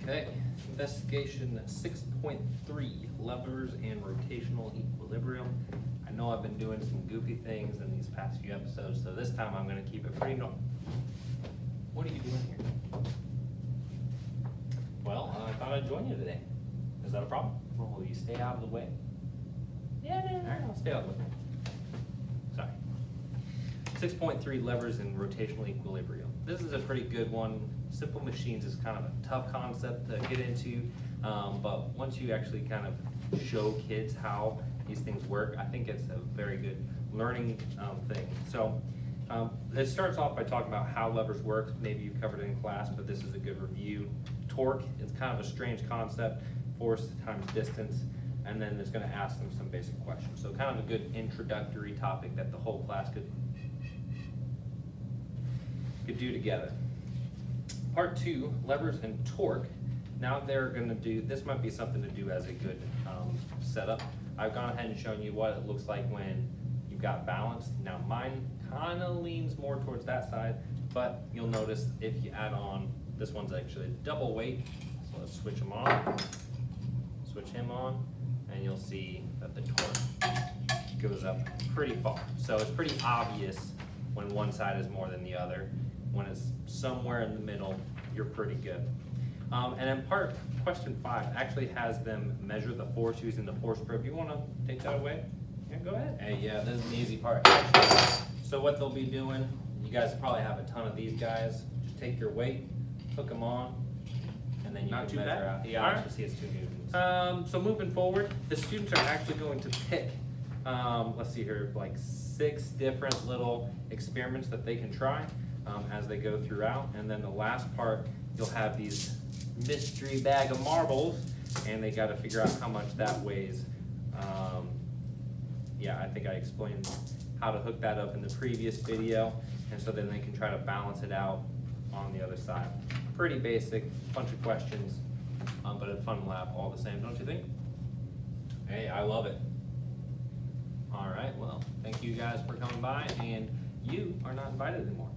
Okay, investigation 6.3, levers and rotational equilibrium. I know I've been doing some goofy things in these past few episodes, so this time I'm gonna keep it pretty normal. What are you doing here? Well, I thought I'd join you today. Is that a problem? Well, will you stay out of the way? Yeah, no, I'll stay out of the way. Sorry. 6.3, levers and rotational equilibrium. This is a pretty good one. Simple machines is kind of a tough concept to get into, but once you actually kind of show kids how these things work, I think it's a very good learning thing. So it starts off by talking about how levers work. Maybe you've covered it in class, but this is a good review. Torque is kind of a strange concept, force times distance, and then it's going to ask them some basic questions. So kind of a good introductory topic that the whole class could do together. Part 2, levers and torque. Now they're going to do, this might be something to do as a good setup. I've gone ahead and shown you what it looks like when you've got balance. Now mine kind of leans more towards that side, but you'll notice if you add on, this one's actually double weight. So let's switch them on, switch him on, and you'll see that the torque goes up pretty far. So it's pretty obvious when one side is more than the other. When it's somewhere in the middle, you're pretty good. And then question 5 actually has them measure the force using the force probe. You want to take that away? Yeah, go ahead. Hey, yeah, this is the easy part. So what they'll be doing, you guys probably have a ton of these guys. Just take your weight, hook them on, and then you can measure out. Yeah, I see it's 2 newtons. So moving forward, the students are actually going to pick, let's see here, like 6 different little experiments that they can try. As they go throughout, and then the last part you'll have these mystery bag of marbles, and they got to figure out how much that weighs. Yeah, I think I explained how to hook that up in the previous video, and so then they can try to balance it out on the other side. Pretty basic, bunch of questions, but a fun lab all the same, don't you think? Hey, I love it. All right, well, thank you guys for coming by, and you are not invited anymore.